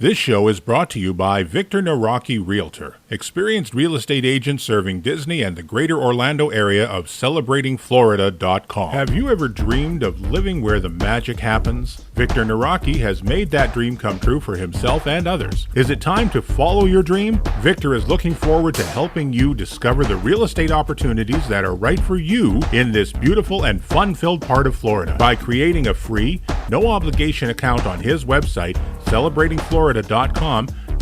This show is brought to you by Victor Nawrocki Realtor, experienced real estate agent serving Disney and the greater Orlando area of celebratingflorida.com. Have you ever dreamed of living where the magic happens? Victor Nawrocki has made that dream come true for himself and others. Is it time to follow your dream? Victor is looking forward to helping you discover the real estate opportunities that are right for you in this beautiful and fun-filled part of Florida by creating a free, no-obligation account on his website, celebratingflorida.com.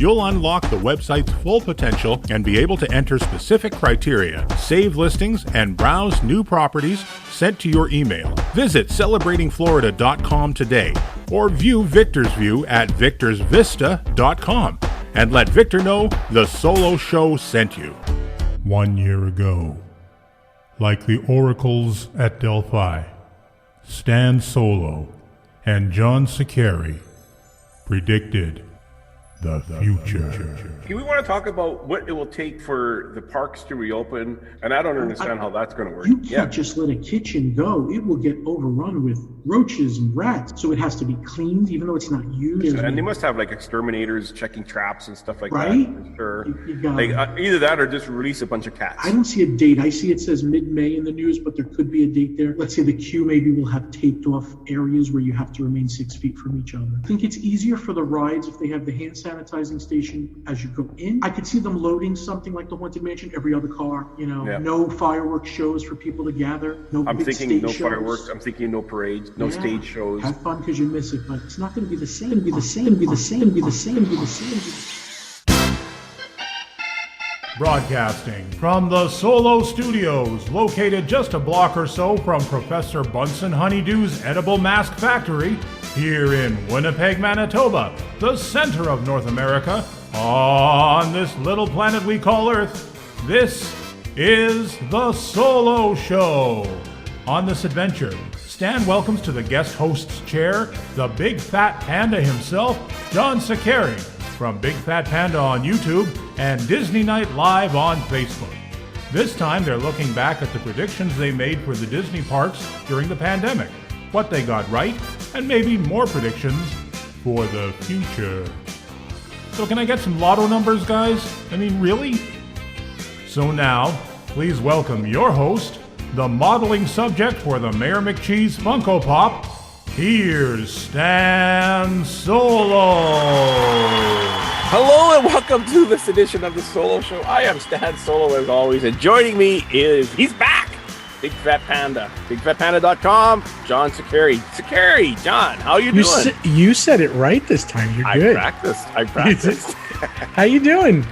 You'll unlock the website's full potential and be able to enter specific criteria, save listings, and browse new properties sent to your email. Visit celebratingflorida.com today or view Victor's View at victorsvista.com and let Victor know the Solo Show sent you. 1 year ago, like the oracles at Delphi, Stan Solo and John Saccheri predicted the future. Okay, we want to talk about what it will take for the parks to reopen, and I don't understand how that's going to work. You can't just let a kitchen go. It will get overrun with roaches and rats, so it has to be cleaned, even though it's not used. And they must have like exterminators checking traps and stuff like right? that. For sure. You got like either that or just release a bunch of cats. I don't see a date. I see it says mid-May in the news, but there could be a date there. Let's say the queue maybe will have taped off areas where you have to remain 6 feet from each other. I think it's easier for the rides if they have the hand sanitizing station as you go in. I could see them loading something like the Haunted Mansion, every other car, no fireworks shows for people to gather. I'm thinking no fireworks. I'm thinking no parades, no stage shows. Have fun because you miss it, but it's not going to be the same. Broadcasting from the Solo Studios, located just a block or so from Professor Bunsen Honeydew's Edible Mask Factory, here in Winnipeg, Manitoba, the center of North America, on this little planet we call Earth. This is the Solo Show. On this adventure, Stan welcomes to the guest host's chair the Big Fat Panda himself, John Saccheri, from Big Fat Panda on YouTube and Disney Night Live on Facebook. This time they're looking back at the predictions they made for the Disney parks during the pandemic, what they got right, and maybe more predictions for the future. So can I get some lotto numbers, guys? I mean, really? So now, please welcome your host, the modeling subject for the Mayor McCheese Funko Pop. Here's Stan Solo. Hello and welcome to this edition of the Solo Show. I am Stan Solo as always, and joining me he's back, Big Fat Panda, BigFatPanda.com, John Saccheri. Saccheri, John, how you doing? You said it right this time. You're good. I practiced. How you doing?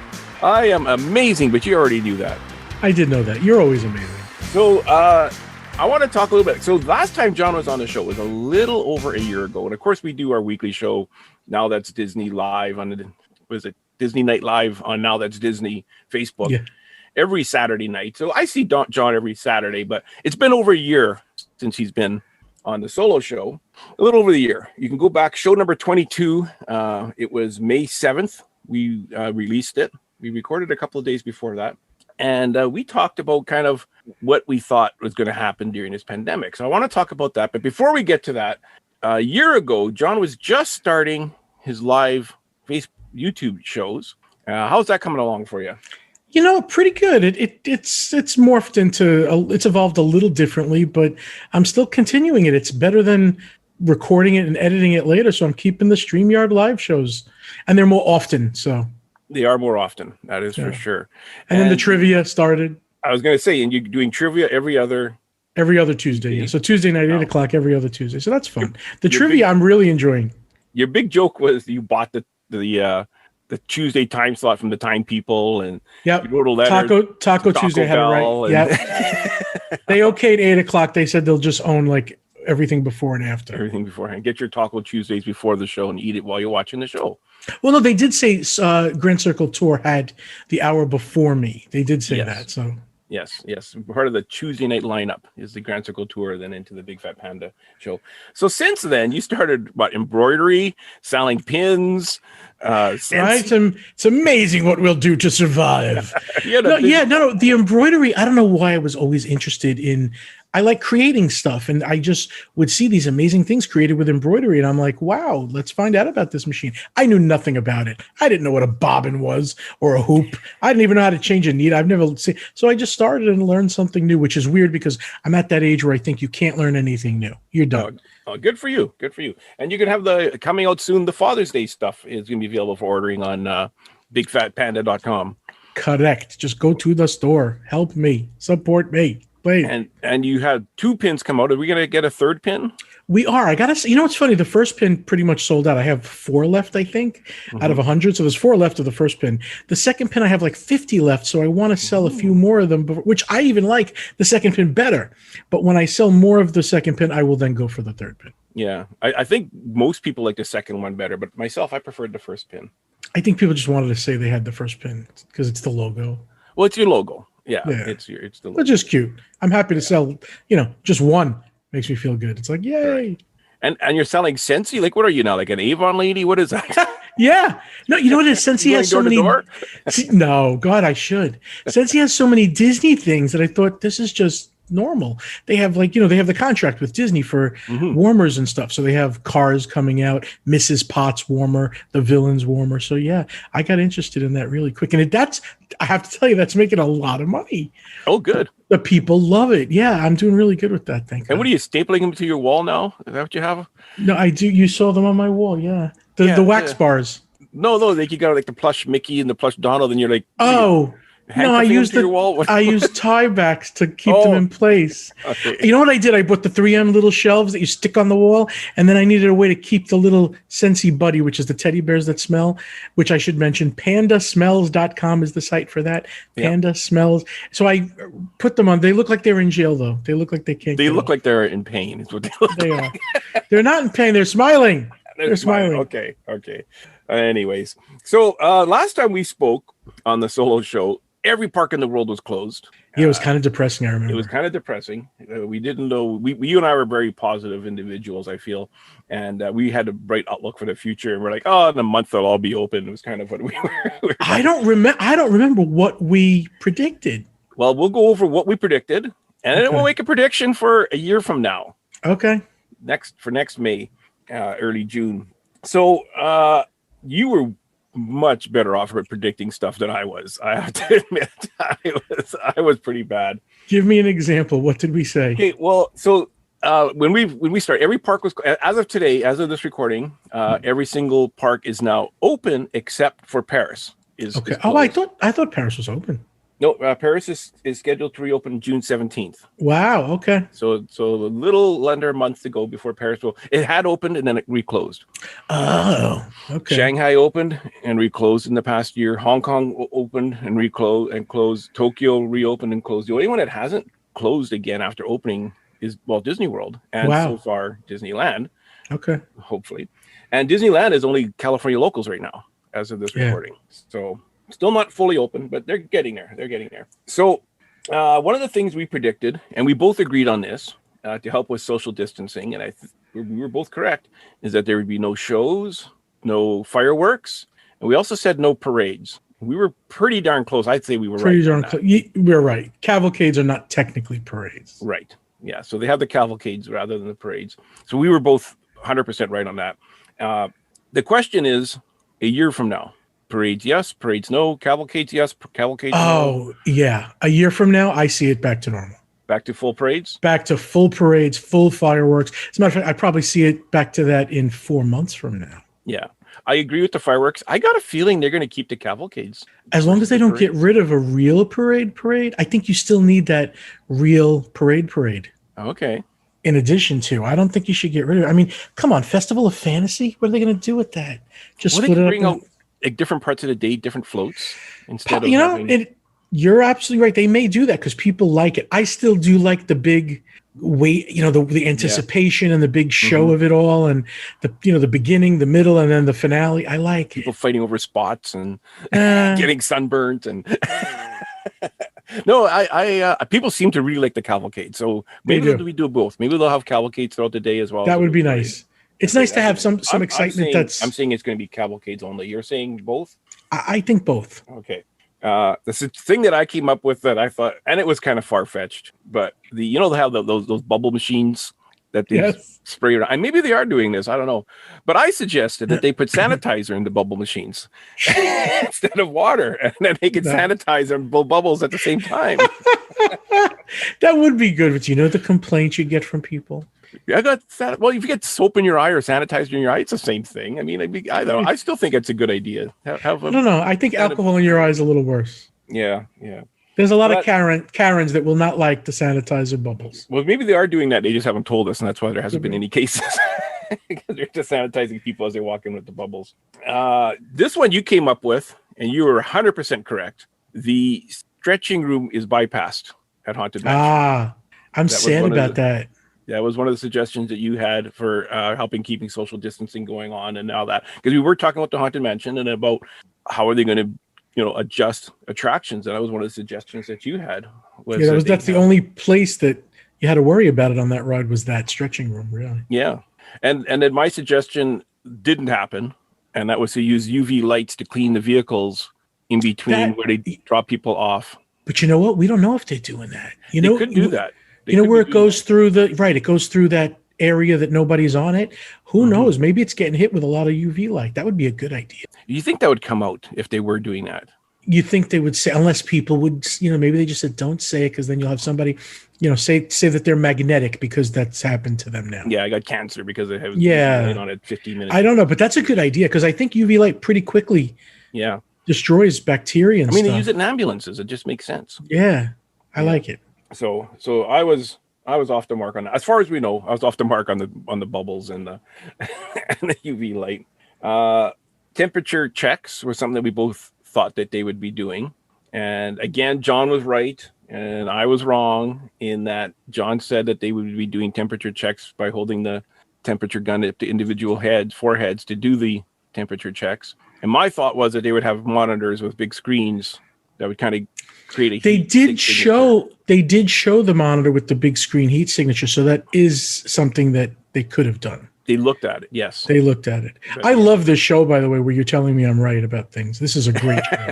I am amazing, but you already knew that. I did know that. You're always amazing. So, I want to talk a little bit. So last time John was on the show was a little over a year ago. And of course we do our weekly show. Now that's Disney Live on Disney Night Live on Now That's Disney Facebook every Saturday night. So I see John every Saturday, but it's been over a year since he's been on the Solo Show. A little over the year. You can go back, show number 22. It was May 7th. We released it. We recorded a couple of days before that. And we talked about kind of what we thought was going to happen during this pandemic. So I want to talk about that. But before we get to that, a year ago, John was just starting his live Facebook, YouTube shows. How's that coming along for you? Pretty good. It's morphed into, it's evolved a little differently, but I'm still continuing it. It's better than recording it and editing it later. So I'm keeping the StreamYard live shows, and they're more often. So they are more often. That is for sure. And then the trivia started. I was going to say, and you're doing trivia every other Tuesday. Yeah. So Tuesday night, 8 o'clock, every other Tuesday. So that's fun. The trivia I'm really enjoying. Your big joke was you bought the Tuesday time slot from the Time People, and you wrote a letter. Taco Tuesday had it right. Yeah. They okayed 8 o'clock. They said they'll just own like everything before and after. Everything beforehand. Get your Taco Tuesdays before the show and eat it while you're watching the show. Well, no, they did say Grand Circle Tour had the hour before me. They did say that. So Yes. Part of the Tuesday night lineup is the Grand Circle Tour, then into the Big Fat Panda show. So since then, you started embroidery, selling pins. Right? It's amazing what we'll do to survive. The embroidery. I don't know why I was always interested in I like creating stuff, and I just would see these amazing things created with embroidery, and I'm like, wow, let's find out about this machine. I knew nothing about it. I didn't know what a bobbin was or a hoop. I didn't even know how to change a needle. I've never seen. So I just started and learned something new, which is weird because I'm at that age where I think you can't learn anything new. You're done. Oh, good for you. Good for you. And you can have the coming out soon. The Father's Day stuff is going to be available for ordering on bigfatpanda.com. Correct. Just go to the store. Help me. Support me. Please. And you had 2 pins come out. Are we going to get a 3rd pin? We are. I got to, what's funny? The first pin pretty much sold out. I have 4 left, I think, out of 100. So there's 4 left of the first pin. The second pin, I have like 50 left. So I want to sell a few more of them, which I even like the second pin better. But when I sell more of the second pin, I will then go for the 3rd pin. Yeah. I think most people like the second one better, but myself, I preferred the first pin. I think people just wanted to say they had the first pin because it's the logo. Well, it's your logo. Yeah. It's the logo. But just cute. I'm happy to sell, just one makes me feel good. It's like, yay. Right. And you're selling Scentsy? Like, what are you now? Like an Avon lady? What is that? Yeah. No, you know what it is? Scentsy has so many. No, God, I should. Scentsy has so many Disney things that I thought this is just normal. They have they have the contract with Disney for warmers and stuff. So they have Cars coming out, Mrs. Potts warmer, the Villains warmer. So yeah, I got interested in that really quick. And I have to tell you, that's making a lot of money. Oh, good. The people love it. Yeah, I'm doing really good with that thing. And what are you stapling them to your wall now? Is that what you have? No, I do. You saw them on my wall. Yeah. The wax bars. No, like you got like the plush Mickey and the plush Donald, and you're like, oh. No, I used I used tie backs to keep them in place. Okay. You know what I did? I bought the 3M little shelves that you stick on the wall, and then I needed a way to keep the little Scentsy Buddy, which is the teddy bears that smell, which I should mention. Pandasmells.com is the site for that. Panda Smells. So I put them on. They look like they're in jail, though. They look like they can't. They look like they're in pain. Is what they look they like. Are. They're not in pain. They're smiling. They're smiling. Okay. Anyways, so last time we spoke on the solo show, every park in the world was closed. Yeah, it was kind of depressing, I remember. It was kind of depressing. We didn't know. You and I were very positive individuals, I feel. And we had a bright outlook for the future. And we're like, in a month they'll all be open. It was kind of what we were. I don't remember what we predicted. Well, we'll go over what we predicted. And then we'll make a prediction for a year from now. Okay. Next May, early June. So you were much better off at predicting stuff than I was. I have to admit, I was pretty bad. Give me an example. What did we say? Okay, well, so when we start, every park was, as of today, as of this recording, every single park is now open except for Paris. Okay. I thought Paris was open. No, Paris is scheduled to reopen June 17th. Wow. Okay. So a little under a month to go before Paris will. It had opened and then it reclosed. Oh. Okay. Shanghai opened and reclosed in the past year. Hong Kong opened and reclosed and closed. Tokyo reopened and closed. The only one that hasn't closed again after opening is Walt Disney World and so far Disneyland. Okay. Hopefully, and Disneyland is only California locals right now as of this recording. So. Still not fully open, but they're getting there. So one of the things we predicted, and we both agreed on this to help with social distancing, and we were both correct, is that there would be no shows, no fireworks, and we also said no parades. We were pretty darn close. I'd say we were pretty darn close. We're right. Cavalcades are not technically parades. Right. Yeah. So they have the cavalcades rather than the parades. So we were both 100% right on that. The question is, a year from now, parades, yes. Parades, no. Cavalcades, yes. Cavalcades, no. Oh, yeah. A year from now, I see it back to normal. Back to full parades? Back to full parades, full fireworks. As a matter of fact, I probably see it back to that in 4 months from now. Yeah. I agree with the fireworks. I got a feeling they're going to keep the cavalcades. As long as they don't get rid of a real parade, I think you still need that real parade. Okay. In addition to, I don't think you should get rid of it. I mean, come on, Festival of Fantasy? What are they going to do with that? Just split it up. Like different parts of the day, different floats instead of you're absolutely right. They may do that because people like it. I still do like the big wait, the anticipation and the big show of it all, and the beginning, the middle, and then the finale. I like people fighting over spots and getting sunburnt and. No, I people seem to really like the cavalcade. So maybe we do both. Maybe they'll have cavalcades throughout the day as well. That would be nice. It's nice to have some excitement. I'm saying it's going to be cavalcades only. You're saying both? I think both. Okay. The thing that I came up with that I thought, and it was kind of far fetched, but they have those bubble machines that they spray around. And maybe they are doing this. I don't know. But I suggested that they put sanitizer in the bubble machines instead of water, and then they could sanitize and blow bubbles at the same time. That would be good. But the complaints you get from people. Yeah, well, if you get soap in your eye or sanitizer in your eye, it's the same thing. I mean, I don't know. I still think it's a good idea. I don't know. I think alcohol in your eye is a little worse. Yeah. There's a lot of Karens that will not like the sanitizer bubbles. Well, maybe they are doing that. They just haven't told us, and that's why there hasn't been any cases. Because they're just sanitizing people as they walk in with the bubbles. This one you came up with, and you were 100% correct. The stretching room is bypassed at Haunted Mansion. I'm sad about that. That was one of the suggestions that you had for keeping social distancing going on and all that. Because we were talking about the Haunted Mansion and about how are they going to adjust attractions. And that was one of the suggestions that you had. That's the only place that you had to worry about it on that ride was that stretching room, really. Yeah. And then my suggestion didn't happen. And that was to use UV lights to clean the vehicles in between where they drop people off. But you know what? We don't know if they're doing that. They could do that. Where it goes through it goes through that area that nobody's on it. Who knows? Maybe it's getting hit with a lot of UV light. That would be a good idea. You think that would come out if they were doing that? You think they would say, unless people would, maybe they just said, don't say it, because then you'll have somebody, say that they're magnetic because that's happened to them now. Yeah, I got cancer because they have UV on it 15 minutes. I don't know, but that's a good idea because I think UV light pretty quickly destroys bacteria and stuff. They use it in ambulances. It just makes sense. Yeah, I like it. So I was off the mark on that. As far as we know, I was off the mark on the bubbles and the and the UV light. Temperature checks were something that we both thought that they would be doing. And again, John was right and I was wrong in that John said that they would be doing temperature checks by holding the temperature gun up to individual foreheads to do the temperature checks. And my thought was that they would have monitors with big screens that would kind of create a They did show the monitor with the big screen heat signature, so that is something that they could have done. They looked at it, yes. They looked at it. But, I love this show, by the way, where you're telling me I'm right about things. This is a great show.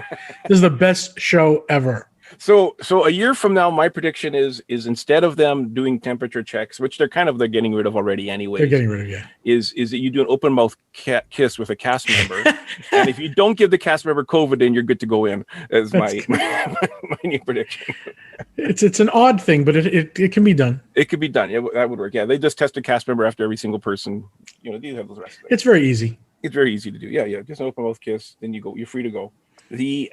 This is the best show ever. So a year from now, my prediction is instead of them doing temperature checks, which they're getting rid of already anyway. They're getting rid of, is that you do an open mouth kiss with a cast member, and if you don't give the cast member COVID, then you're good to go in. As my new prediction. It's an odd thing, but it can be done. It could be done. Yeah, that would work. Yeah, they just test a cast member after every single person. These have the rest of it. It's very easy. It's very easy to do. Yeah. Just an open mouth kiss, then you're free to go. The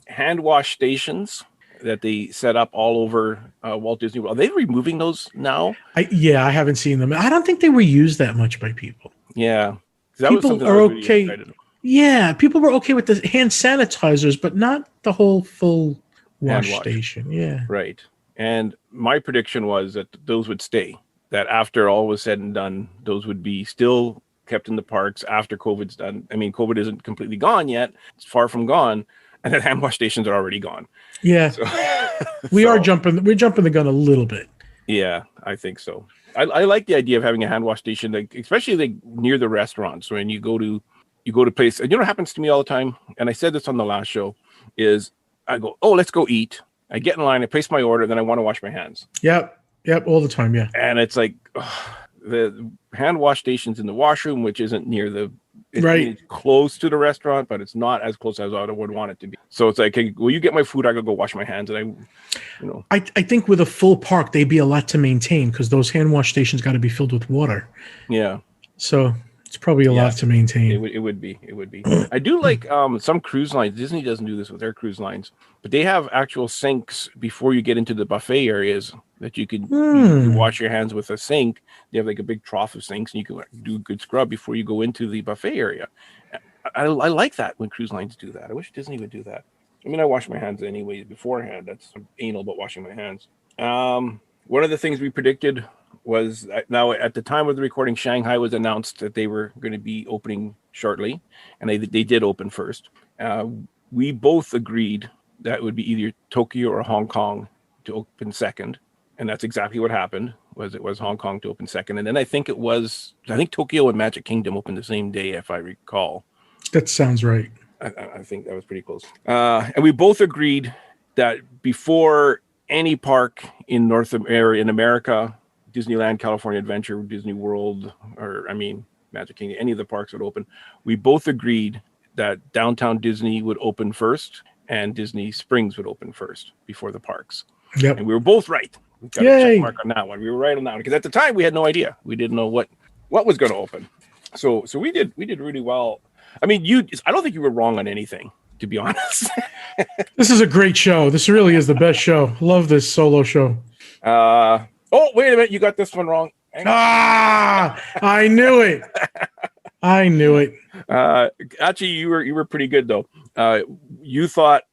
hand wash stations that they set up all over Walt Disney World. Are they removing those now? I haven't seen them. I don't think they were used that much by people. Yeah. People are okay. Yeah, people were okay with the hand sanitizers, but not the whole full wash station. Yeah. Right. And my prediction was that those would stay, that after all was said and done, those would be still kept in the parks after COVID's done. I mean, COVID isn't completely gone yet. It's far from gone. And the hand wash stations are already gone. Yeah. So, we're jumping the gun a little bit. Yeah, I think so. I like the idea of having a hand wash station, especially near the restaurants. When you go to place, and what happens to me all the time, and I said this on the last show, is I go, oh, let's go eat. I get in line, I place my order, then I want to wash my hands. Yep, all the time, yeah. And it's like the hand wash station's in the washroom, which isn't near it's close to the restaurant, but it's not as close as I would want it to be. So it's like, hey, will you get my food? I gotta go wash my hands. And I think with a full park, they'd be a lot to maintain because those hand wash stations got to be filled with water. Yeah. So it's probably a lot to maintain. It would be. I do like some cruise lines. Disney doesn't do this with their cruise lines, but they have actual sinks before you get into the buffet areas that you can you wash your hands with a sink. They have like a big trough of sinks, and you can do a good scrub before you go into the buffet area. I like that when cruise lines do that. I wish Disney would do that. I mean, I wash my hands anyway beforehand. That's anal about washing my hands. One of the things we predicted was now at the time of the recording, Shanghai was announced that they were going to be opening shortly, and they did open first. We both agreed that it would be either Tokyo or Hong Kong to open second, and that's exactly what happened. It was Hong Kong to open second, and then I think Tokyo and Magic Kingdom opened the same day, if I recall. That sounds right. I think that was pretty close. And we both agreed that before any park in in America, Disneyland, California Adventure, Disney World, Magic Kingdom, any of the parks would open, we both agreed that Downtown Disney would open first and Disney Springs would open first before the parks. Yep. And we were both right. We got a check mark on that one. We were right on that one because at the time we had no idea. We didn't know what was going to open. So we did really well. I mean, I don't think you were wrong on anything, to be honest. This is a great show. This really is the best show. Love this solo show. Oh, wait a minute. You got this one wrong. I knew it. I knew it. Actually, you were pretty good, though. You thought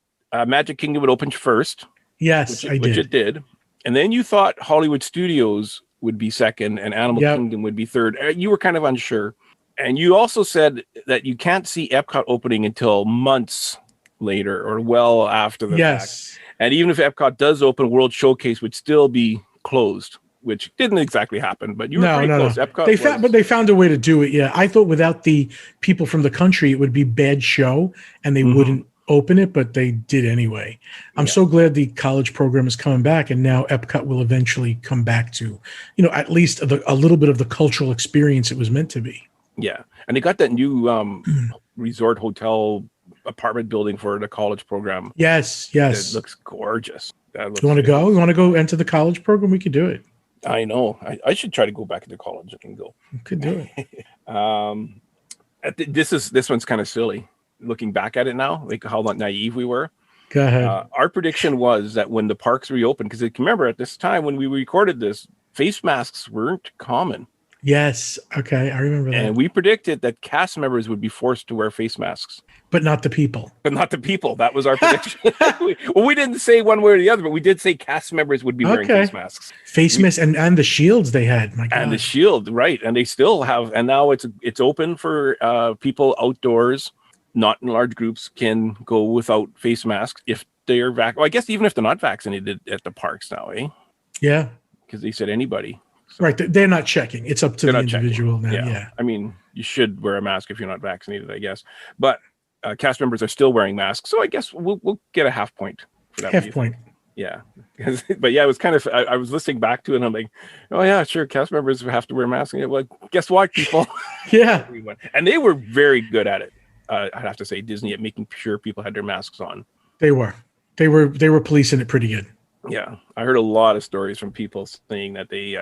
Magic Kingdom would open first. Yes, I did. Which it did. And then you thought Hollywood Studios would be second and Animal Kingdom would be third. You were kind of unsure. And you also said that you can't see Epcot opening until months later or well after the fact. And even if Epcot does open, World Showcase would still be closed, which didn't exactly happen. But you were pretty close. Epcot but they found a way to do it. Yeah, I thought without the people from the country, it would be bad show and they wouldn't open it, but they did anyway. I'm so glad the college program is coming back, and now Epcot will eventually come back to, at least a little bit of the cultural experience it was meant to be. Yeah, and they got that new resort hotel apartment building for the college program. Yes. It looks gorgeous. You want to go? You want to go enter the college program? We could do it. I know. I should try to go back into college. I can go. We could do it. This one's kind of silly. Looking back at it now, like how naive we were. Go ahead. Our prediction was that when the parks reopened, because remember at this time when we recorded this, face masks weren't common. Yes. Okay. I remember that. And we predicted that cast members would be forced to wear face masks. But not the people. That was our prediction. we didn't say one way or the other, but we did say cast members would be wearing face masks. Face masks and the shields they had. My God. And the shield, right. And they still have. And now it's open for people outdoors, not in large groups, can go without face masks if they're vaccinated. Well, I guess even if they're not vaccinated at the parks now, eh? Yeah. Because they said anybody. So. Right. They're not checking. It's up to the individual now. Yeah. I mean, you should wear a mask if you're not vaccinated, I guess. But cast members are still wearing masks. So I guess we'll get a half point for that. Half point. Yeah. But yeah, it was kind of, I was listening back to it and I'm like, oh yeah, sure. Cast members have to wear masks. And well, guess what, people? Yeah. And they were very good at it. I'd have to say Disney at making sure people had their masks on. They were policing it pretty good. Yeah. I heard a lot of stories from people saying that they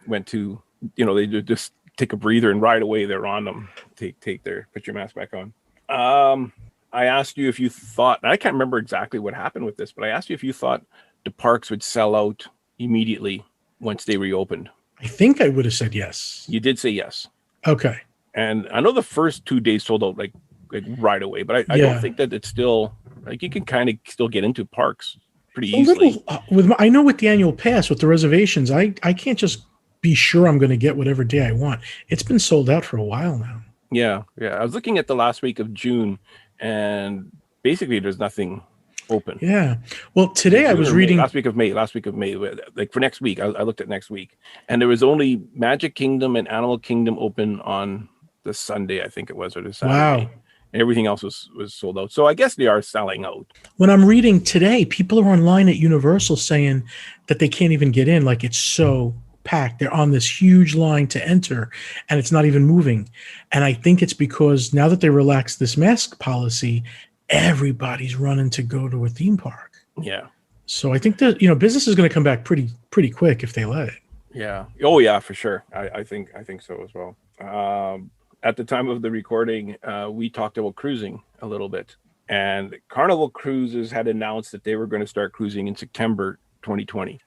went to, they just take a breather and right away they're on them. Put your mask back on. I asked you if you thought, and I can't remember exactly what happened with this, but I asked you if you thought the parks would sell out immediately once they reopened. I think I would have said yes. You did say yes. Okay. And I know the first 2 days sold out like right away, but I don't think that it's still like you can kind of still get into parks pretty easily. I know with the annual pass with the reservations, I can't just be sure I'm going to get whatever day I want. It's been sold out for a while now. Yeah. I was looking at the last week of June, and basically there's nothing open. Yeah. Well, today I was reading last week of May, like for next week. I looked at next week, and there was only Magic Kingdom and Animal Kingdom open on the Sunday, I think it was, or the Saturday. Wow. And everything else was sold out. So I guess they are selling out. When I'm reading today, people are online at Universal saying that they can't even get in. Like it's so packed. They're on this huge line to enter and it's not even moving. And I think it's because now that they relaxed this mask policy, everybody's running to go to a theme park. Yeah. So I think that, business is going to come back pretty quick if they let it. Yeah. Oh yeah, for sure. I think so as well. At the time of the recording, we talked about cruising a little bit, and Carnival Cruises had announced that they were going to start cruising in September 2020.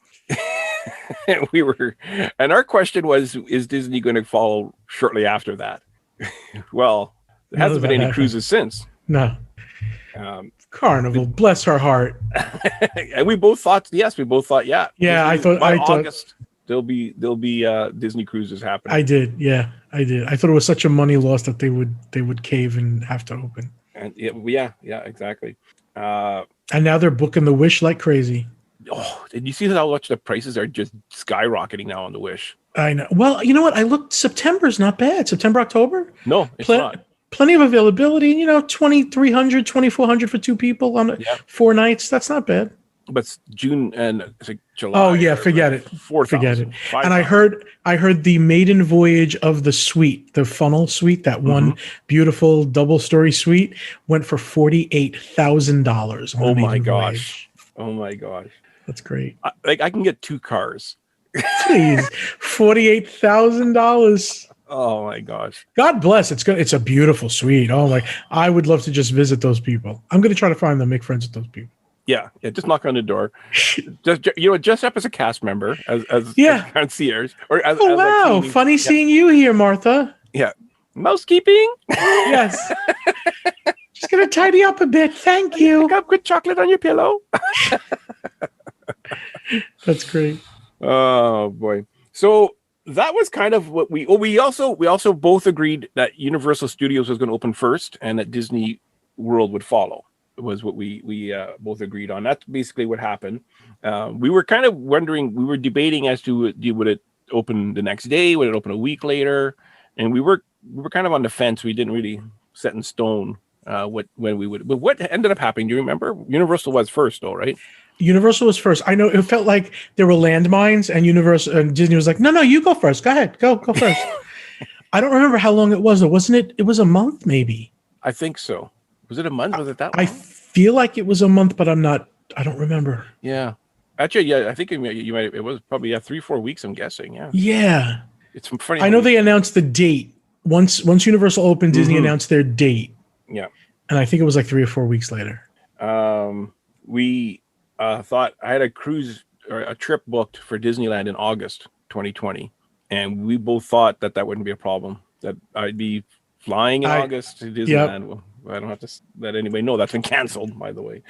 And our question was, is Disney going to follow shortly after that? Well, there hasn't been any cruises since. No. Carnival, bless her heart. And we both thought, yes. We both thought, yeah. Yeah, I thought August there'll be Disney cruises happening. I did. Yeah, I did. I thought it was such a money loss that they would cave and have to open. And yeah, exactly. And now they're booking the Wish like crazy. Oh, did you see how much the prices are just skyrocketing now on the Wish? I know. Well, you know what? I looked. September's not bad. September, October. No, it's not. plenty of availability. 2,300, 2,400 for two people on 4 nights. That's not bad. But it's June and it's like July. Oh yeah, forget it. 4,000. Forget it. 5, and I heard the maiden voyage of the suite, the funnel suite, that one beautiful double-story suite, went for $48,000. Oh my gosh! Oh my gosh! That's great. I can get 2 cars. Please, $48,000. Oh my gosh! God bless. It's good. It's a beautiful suite. Oh my! I would love to just visit those people. I'm going to try to find them, make friends with those people. Yeah. Just knock on the door. Dress up as a cast member, as concierge, or as. Oh wow! Funny seeing you here, Martha. Yeah. Mousekeeping. Yes. Just gonna tidy up a bit. Thank you. Pick up good chocolate on your pillow. That's great. Oh boy. So that was kind of what we also both agreed that Universal Studios was going to open first and that Disney World would follow. Was what we both agreed on. That's basically what happened. We were kind of wondering, we were debating as to would it open the next day, would it open a week later, and we were kind of on the fence. We didn't really set in stone when we would. But what ended up happening? Do you remember? Universal was first, though, right? Universal was first. I know it felt like there were landmines, and Universal and Disney was like, no, you go first. Go ahead, go first. I don't remember how long it was, though. Wasn't it? It was a month, maybe. I think so. Was it a month? Was it that long? I feel like it was a month, but I don't remember. Yeah. Actually, yeah, I think you might. It was probably 3-4 weeks. I'm guessing. Yeah. Yeah. It's funny. I know they announced the date once Universal opened. Disney announced their date. Yeah. And I think it was like 3 or 4 weeks later. We thought I had a cruise or a trip booked for Disneyland in August 2020, and we both thought that wouldn't be a problem. That I'd be flying in August to Disneyland. Yep. Well, I don't have to let anybody know that's been canceled, by the way.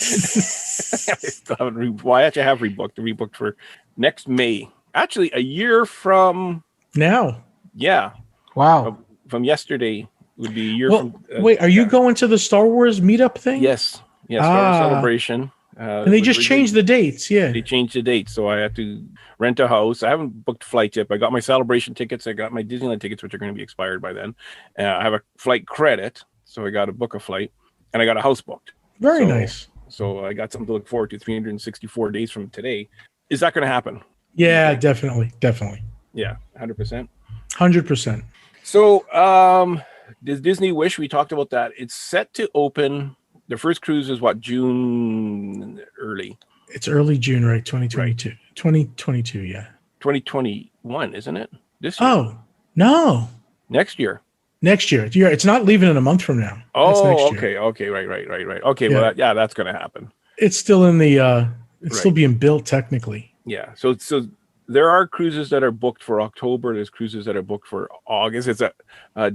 I actually have rebooked for next May. Actually, a year from now. Yeah. Wow. From yesterday would be a year from. Wait, are you going to the Star Wars meetup thing? Yes. Star Wars Celebration. And they just changed the dates. Yeah. They changed the dates. So I had to rent a house. I haven't booked flights yet. I got my Celebration tickets. I got my Disneyland tickets, which are going to be expired by then. I have a flight credit. So I got to book a flight, and I got a house booked. Very nice. So I got something to look forward to 364 days from today. Is that going to happen? Yeah, definitely. Yeah, 100%. 100%. So does Disney Wish? We talked about that. It's set to open. The first cruise is June early? It's early June, right? 2022. Right. 2022, yeah. 2021, isn't it? This year? Oh, no. Next year. Next year. It's not leaving in a month from now. Oh, okay. Right. Okay, yeah. Well, that's going to happen. It's still in the. It's still being built technically. Yeah. So there are cruises that are booked for October. There's cruises that are booked for August. It's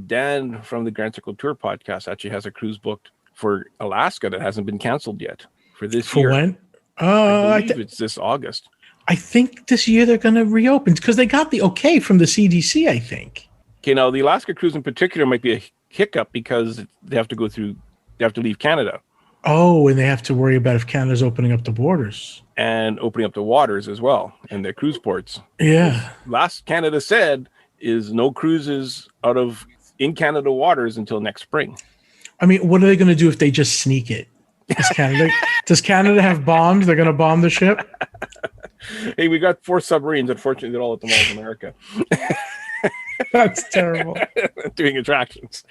Dan from the Grand Circle Tour podcast actually has a cruise booked for Alaska that hasn't been canceled yet for this year. For when? I believe it's this August. I think this year they're going to reopen because they got the okay from the CDC. I think. Okay, now the Alaska cruise in particular might be a hiccup because they have to leave Canada. Oh, and they have to worry about if Canada's opening up the borders. And opening up the waters as well, and their cruise ports. Yeah. Last Canada said is no cruises in Canada waters until next spring. I mean, what are they going to do if they just sneak it? Does Canada have bombs? They're going to bomb the ship? Hey, we got 4 submarines. Unfortunately, they're all at the Mall of America. That's terrible. Doing attractions.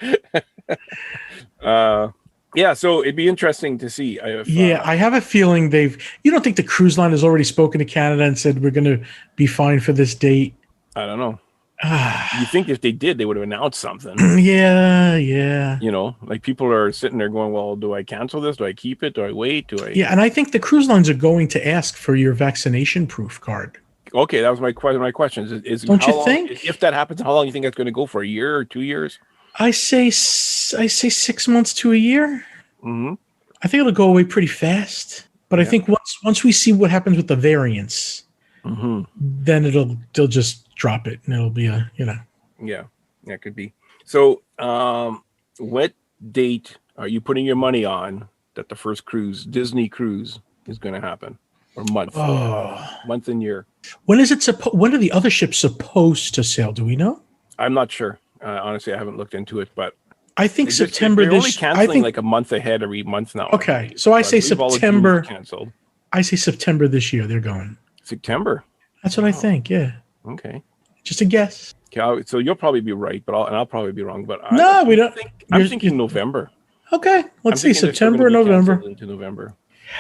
Yeah, so it'd be interesting to see. I have a feeling you don't think the cruise line has already spoken to Canada and said we're going to be fine for this date? I don't know. You think if they did, they would have announced something. Yeah. Like people are sitting there going, well, do I cancel this? Do I keep it? Do I wait? Yeah, and I think the cruise lines are going to ask for your vaccination proof card. Okay, that was my question. Don't you think? If that happens, how long do you think that's going to go for? A year or 2 years? I say 6 months to a year. Mm-hmm. I think it'll go away pretty fast. But I think once we see what happens with the variants, then they'll just drop it and it'll be Yeah, that could be. So, what date are you putting your money on that the first Disney cruise, is going to happen? Or month? Month and year. When is it when are the other ships supposed to sail? Do we know? I'm not sure. Honestly, I haven't looked into it, but I think They September they're only this. canceling I think like a month ahead every month now. okay. So I say believe all of June was September. canceled. I say September this year. They're going. September. That's what I think. Yeah. Okay. Just a guess. Okay, so you'll probably be right, but I'll probably be wrong. But No, we don't. I'm thinking November. Okay, let's see, I'm thinking they're still September or gonna be November. canceled into November.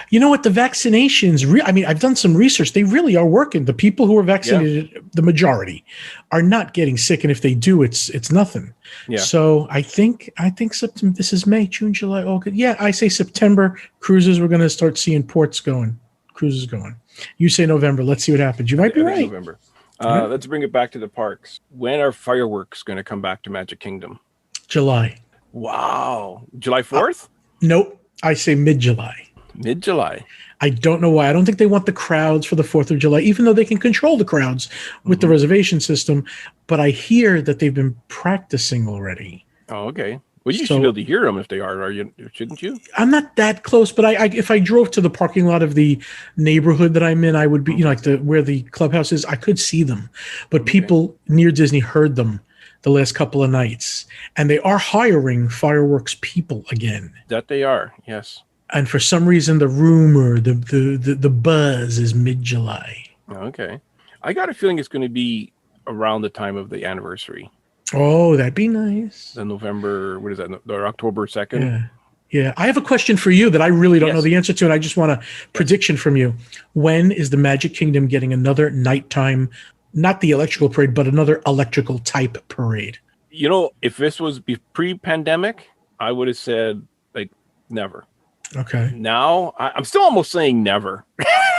You know what? The vaccinations, I mean, I've done some research. They really are working. The people who are vaccinated, the majority, are not getting sick. And if they do, it's nothing. Yeah. So I think September, this is May, June, July, August. Yeah, I say September. Cruises, we're going to start seeing ports going. Cruises going. You say November. Let's see what happens. You might be right. November. Let's bring it back to the parks. When are fireworks going to come back to Magic Kingdom? July. Wow. July 4th? Nope. I say mid-July. Mid-July. I don't know why. I don't think they want the crowds for the 4th of July, even though they can control the crowds with the reservation system. But I hear that they've been practicing already. Oh, okay. Well, you should be able to hear them if they are you? Shouldn't you? I'm not that close, but I if I drove to the parking lot of the neighborhood that I'm in, I would be, like where the clubhouse is, I could see them. But people near Disney heard them the last couple of nights. And they are hiring fireworks people again. That they are, yes. And for some reason, the rumor, the buzz is mid-July. Okay. I got a feeling it's going to be around the time of the anniversary. Oh, that'd be nice. The November, what is that? Or October 2nd? Yeah. Yeah. I have a question for you that I really don't know the answer to, and I just want a prediction from you. When is the Magic Kingdom getting another nighttime, not the electrical parade, but another electrical type parade? You know, if this was pre-pandemic, I would have said, like, never. Okay. Now, I'm still almost saying never.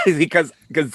because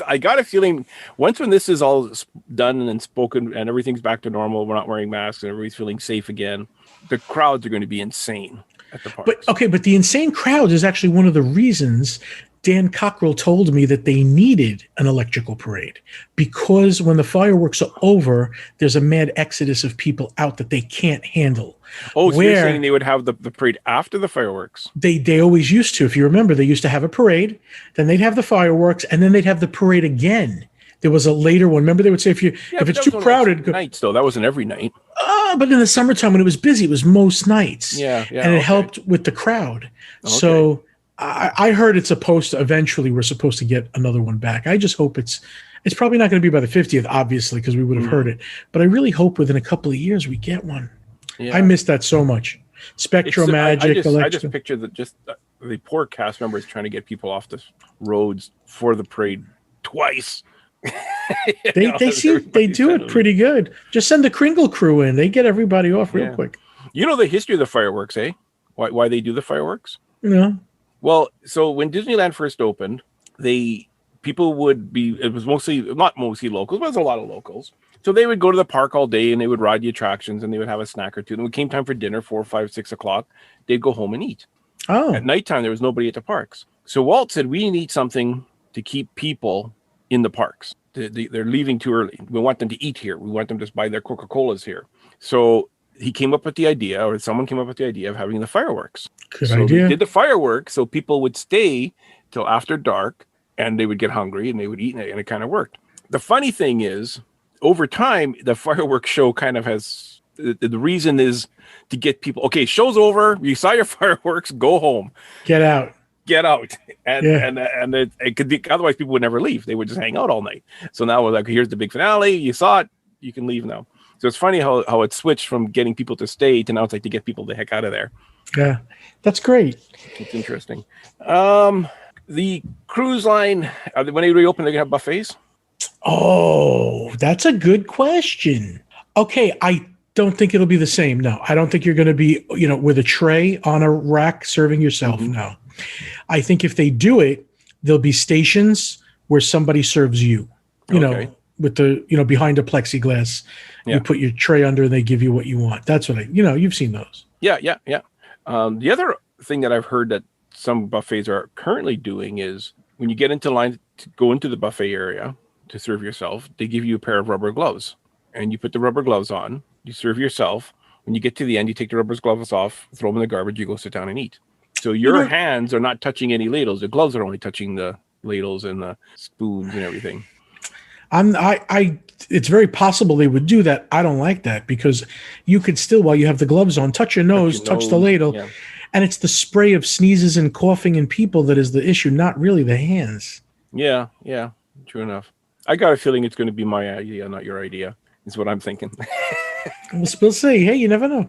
I got a feeling when this is all done and spoken and everything's back to normal, we're not wearing masks and everybody's feeling safe again, the crowds are going to be insane at the parks. But the insane crowd is actually one of the reasons Dan Cockrell told me that they needed an electrical parade, because when the fireworks are over, there's a mad exodus of people out that they can't handle. Oh, so you're saying they would have the parade after the fireworks? They always used to. If you remember, they used to have a parade, then they'd have the fireworks, and then they'd have the parade again. There was a later one. Remember, they would say if it's too crowded, nights though. That wasn't every night. But in the summertime when it was busy, it was most nights. Yeah, and it helped with the crowd. Okay. So I heard we're supposed to get another one back. I just hope it's probably not going to be by the 50th, obviously, because we would have heard it. But I really hope within a couple of years we get one. Yeah. I miss that so much. Spectro Magic. I just picture the poor cast members trying to get people off the roads for the parade twice. They do it pretty good. Just send the Kringle crew in. They get everybody off real quick. You know the history of the fireworks, eh? Why they do the fireworks? No. Well, so when Disneyland first opened, people would be, it was not mostly locals, but it was a lot of locals. So they would go to the park all day and they would ride the attractions and they would have a snack or two. And when it came time for dinner, 4, 5, 6 o'clock, they'd go home and eat. Oh. At nighttime, there was nobody at the parks. So Walt said, we need something to keep people in the parks. They're leaving too early. We want them to eat here. We want them to buy their Coca-Colas here. So he came up with the idea, or someone came up with the idea of having the fireworks. Good idea. They did the fireworks so people would stay till after dark and they would get hungry and they would eat, and it kind of worked. The funny thing is, over time, the fireworks show kind of has, the reason is to get people, okay, show's over, you saw your fireworks, go home. Get out. And it could be, otherwise people would never leave. They would just hang out all night. So now we're like, here's the big finale, you saw it, you can leave now. So it's funny how it switched from getting people to stay to now it's like to get people the heck out of there. Yeah, that's great. It's interesting. The cruise line, when they reopen, they're going to have buffets? Oh, that's a good question. Okay, I don't think it'll be the same. No, I don't think you're going to be, with a tray on a rack serving yourself. Mm-hmm. No. I think if they do it, there'll be stations where somebody serves you, with the, behind a plexiglass. Yeah. You put your tray under and they give you what you want. That's what you've seen those. Yeah. The other thing that I've heard that some buffets are currently doing is when you get into line to go into the buffet area to serve yourself, they give you a pair of rubber gloves and you put the rubber gloves on, you serve yourself. When you get to the end, you take the rubber gloves off, throw them in the garbage, you go sit down and eat. So your hands are not touching any ladles. The gloves are only touching the ladles and the spoons and everything. It's very possible they would do that. I don't like that because you could still, while you have the gloves on, touch your nose, touch the ladle. Yeah. And it's the spray of sneezes and coughing in people that is the issue, not really the hands. Yeah. True enough. I got a feeling it's going to be my idea, not your idea, is what I'm thinking. We'll see. Hey, you never know.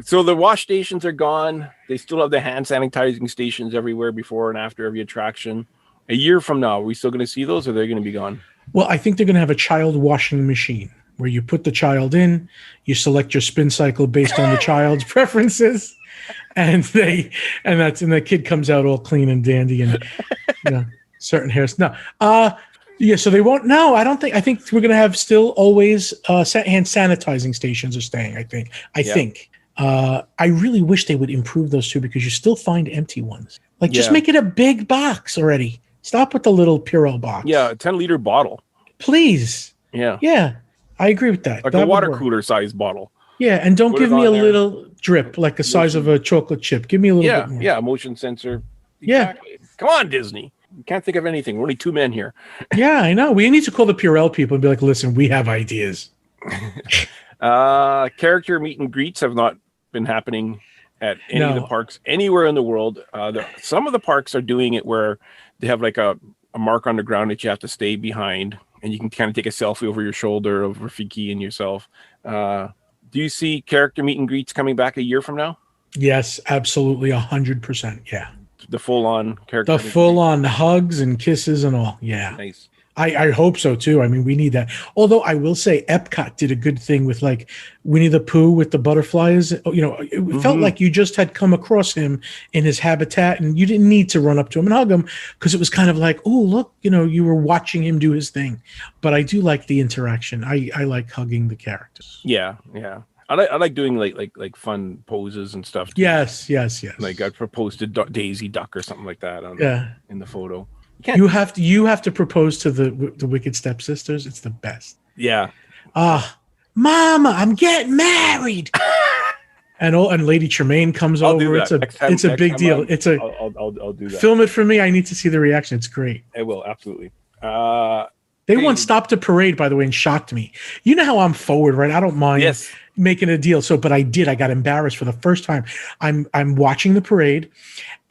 So the wash stations are gone. They still have the hand sanitizing stations everywhere before and after every attraction. A year from now, are we still going to see those, or are they going to be gone? Well, I think they're going to have a child washing machine where you put the child in, you select your spin cycle based on the child's preferences, and the kid comes out all clean and dandy and certain hairs. No, so they won't. No, I don't think. I think we're going to have still always hand sanitizing stations are staying. I think. I really wish they would improve those two because you still find empty ones. Like just make it a big box already. Stop with the little Purell box. Yeah, a 10-liter bottle. Please. Yeah, I agree with that. Like a water cooler size bottle. Yeah, and don't give me a little drip like the size of a chocolate chip. Give me a little bit more. Yeah, motion sensor. Exactly. Yeah. Come on, Disney. You can't think of anything. We're only two men here. Yeah, I know. We need to call the Purell people and be like, listen, we have ideas. Character meet and greets have not been happening at any of the parks anywhere in the world. Some of the parks are doing it where they have like a mark on the ground that you have to stay behind, and you can kind of take a selfie over your shoulder of Rafiki and yourself. Do you see character meet and greets coming back a year from now? Yes, absolutely, 100%. Yeah, the full-on character. The full-on hugs and kisses and all. Yeah, nice. I hope so too. I mean, we need that. Although I will say Epcot did a good thing with like Winnie the Pooh with the butterflies. It felt like you just had come across him in his habitat and you didn't need to run up to him and hug him because it was kind of like, oh, look, you were watching him do his thing. But I do like the interaction. I like hugging the characters. Yeah. I like doing like fun poses and stuff too. Yes. Like I proposed to Daisy Duck or something like that in the photo. You have to propose to the Wicked Stepsisters. It's the best. Yeah. Mama, I'm getting married. and Lady Tremaine comes over. It's a big deal. I'll do that. Film it for me. I need to see the reaction. It's great. I will, absolutely. They once stopped a parade, by the way, and shocked me. You know how I'm forward, right? I don't mind making a deal. But I did. I got embarrassed for the first time. I'm watching the parade,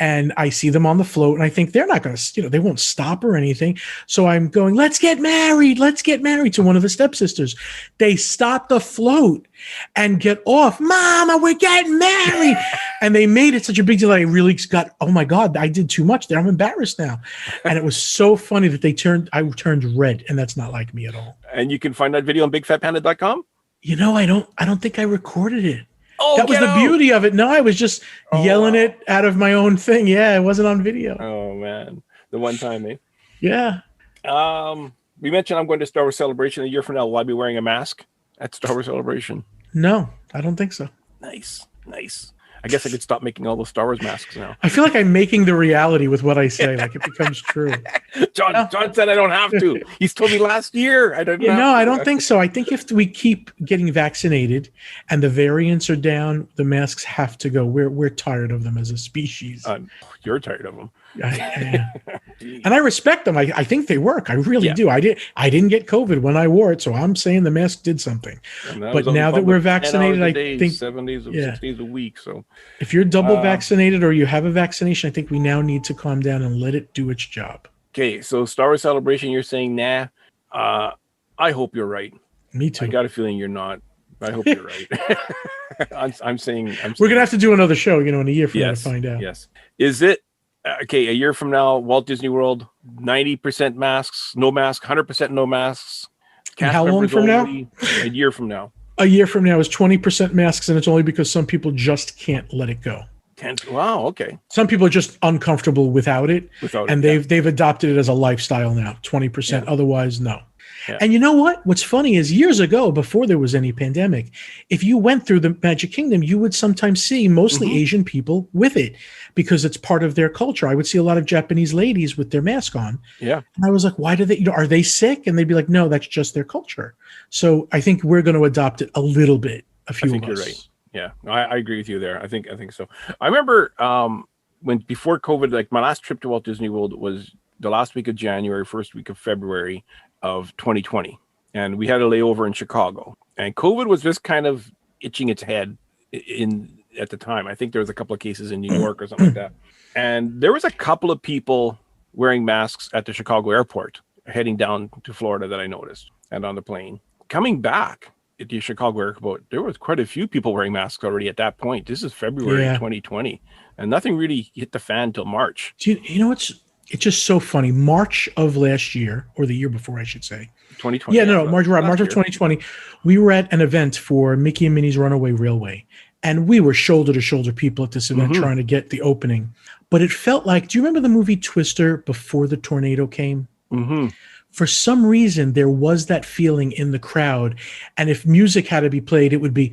and I see them on the float, and I think they're not going to, they won't stop or anything. So I'm going, let's get married to one of the stepsisters. They stop the float and get off. Mama, we're getting married. And they made it such a big deal. I really got, oh my God, I did too much there. I'm embarrassed now. And it was so funny that I turned red, and that's not like me at all. And you can find that video on bigfatpanda.com? I don't think I recorded it. Oh, that was the beauty of it. No, I was just yelling it out of my own thing. Yeah, it wasn't on video. Oh man, the one time, eh? Yeah. We mentioned I'm going to Star Wars Celebration a year from now. Will I be wearing a mask at Star Wars Celebration? No, I don't think so. Nice. I guess I could stop making all those Star Wars masks now. I feel like I'm making the reality with what I say, like it becomes true. John said I don't have to. He's told me last year I don't know. No, I don't think so. I think if we keep getting vaccinated and the variants are down, the masks have to go. We're tired of them as a species. You're tired of them. And I respect them. I think they work. I really do. I didn't get COVID when I wore it, so I'm saying the mask did something. But now that we're vaccinated, I think 7 days or 6 days a week. So if you're double vaccinated or you have a vaccination, I think we now need to calm down and let it do its job. Okay, so Star Wars Celebration, you're saying nah. I hope you're right. Me too. I got a feeling you're not. I hope you're right. I'm saying we're gonna have to do another show, in a year from now to find out. Yes. Is it okay? A year from now, Walt Disney World, 90% masks, no mask, 100% no masks. How long from now? A year from now. A year from now is 20% masks, and it's only because some people just can't let it go. Wow. Okay. Some people are just uncomfortable without it, and they've adopted it as a lifestyle now. 20%. Otherwise, no. Yeah. And you know what? What's funny is years ago, before there was any pandemic, if you went through the Magic Kingdom, you would sometimes see mostly Asian people with it because it's part of their culture. I would see a lot of Japanese ladies with their mask on. Yeah. And I was like, why do they, are they sick? And they'd be like, no, that's just their culture. So I think we're going to adopt it a little bit. A few of us. You're right. Yeah, I agree with you there. I think so. I remember when before COVID, like my last trip to Walt Disney World was the last week of January, first week of February of 2020. And we had a layover in Chicago. And COVID was just kind of itching its head at the time. I think there was a couple of cases in New York or something like that. And there was a couple of people wearing masks at the Chicago airport heading down to Florida that I noticed, and on the plane. Coming back at the Chicago airport, there was quite a few people wearing masks already at that point. This is February 2020, and nothing really hit the fan till March. You know what's it's just so funny. March of last year, or the year before, I should say. 2020. Yeah, no, March of 2020. We were at an event for Mickey and Minnie's Runaway Railway, and we were shoulder to shoulder people at this event trying to get the opening. But it felt like, do you remember the movie Twister before the tornado came? Mm-hmm. For some reason, there was that feeling in the crowd. And if music had to be played, it would be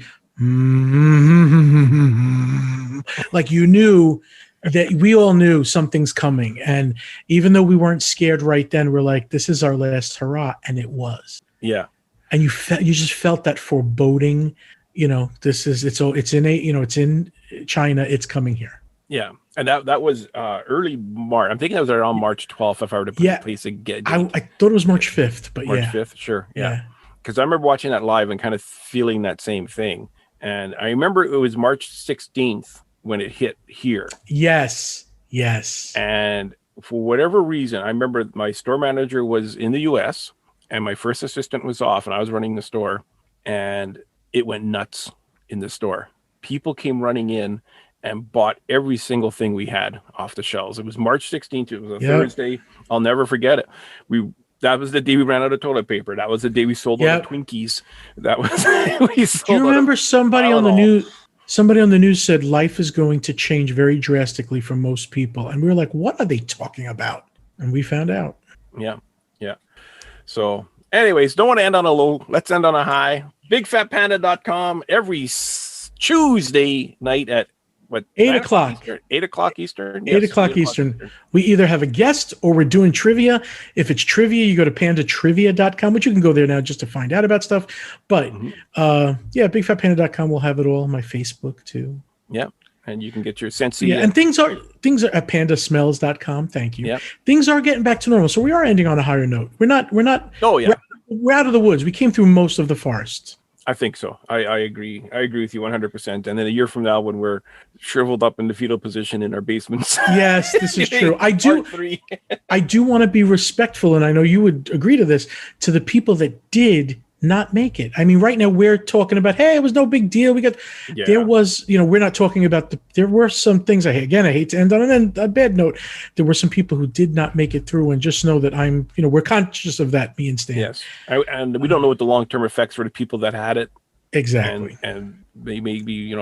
like you knew that we all knew something's coming. And even though we weren't scared right then, we're like, this is our last hurrah. And it was. Yeah. And you just felt that foreboding, it's in China, it's coming here. Yeah. And that was early March. I'm thinking that was around March 12th, if I were to put in place a date. I thought it was March 5th, but March 5th, sure. Yeah. Because I remember watching that live and kind of feeling that same thing. And I remember it was March 16th when it hit here. Yes. And for whatever reason, I remember my store manager was in the US and my first assistant was off and I was running the store, and it went nuts in the store. People came running in and bought every single thing we had off the shelves. It was March 16th. It was a Thursday. I'll never forget it. That was the day we ran out of toilet paper. That was the day we sold all the Twinkies. That was Do you remember somebody on the news? Somebody on the news said life is going to change very drastically for most people. And we were like, what are they talking about? And we found out. Yeah. So anyways, don't want to end on a low. Let's end on a high. BigFatPanda.com every Tuesday night at 8 o'clock. 8 o'clock Eastern. 8 o'clock Eastern. We either have a guest or we're doing trivia. If it's trivia, you go to pandatrivia.com, which you can go there now just to find out about stuff. But bigfatpanda.com will have it all. My Facebook too. Yeah. And you can get your Sensi. Yeah, and things are at pandasmells.com. Thank you. Yeah. Things are getting back to normal. So we are ending on a higher note. We're not. Oh yeah. We're out of the woods. We came through most of the forest. I think so. I agree. I agree with you 100%. And then a year from now, when we're shriveled up in the fetal position in our basements. Yes, this is true. I do want to be respectful, and I know you would agree to this, to the people that did not make it. I mean, right now we're talking about, hey, it was no big deal. There was, we're not talking about there were some things, I hate to end on a bad note. There were some people who did not make it through, and just know that we're conscious of that, me and Stan. Yes. And we don't know what the long-term effects were to people that had it. Exactly. And they may be,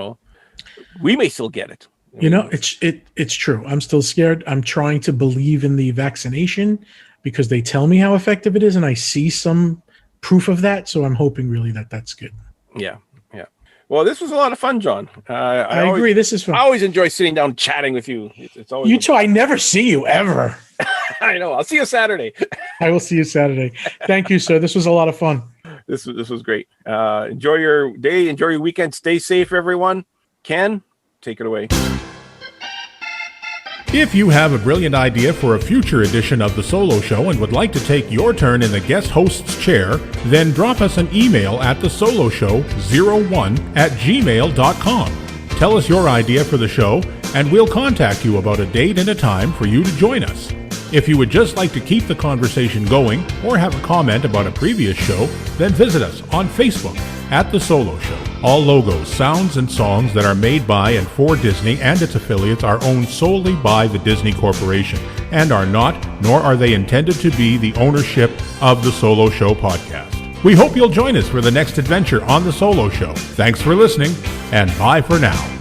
we may still get it. It's true. I'm still scared. I'm trying to believe in the vaccination because they tell me how effective it is, and I see some proof of that, so I'm hoping really that that's good. Yeah. Well, this was a lot of fun, John. I agree. This is fun. I always enjoy sitting down chatting with you. It's always you too. I never see you ever. I know. I'll see you Saturday. I will see you Saturday. Thank you, sir. This was a lot of fun. This was great. Enjoy your day. Enjoy your weekend. Stay safe, everyone. Ken, take it away. If you have a brilliant idea for a future edition of The Solo Show and would like to take your turn in the guest host's chair, then drop us an email at thesoloshow01@gmail.com. Tell us your idea for the show, and we'll contact you about a date and a time for you to join us. If you would just like to keep the conversation going or have a comment about a previous show, then visit us on Facebook at The Solo Show. All logos, sounds, and songs that are made by and for Disney and its affiliates are owned solely by the Disney Corporation and are not, nor are they intended to be, the ownership of The Solo Show podcast. We hope you'll join us for the next adventure on The Solo Show. Thanks for listening, and bye for now.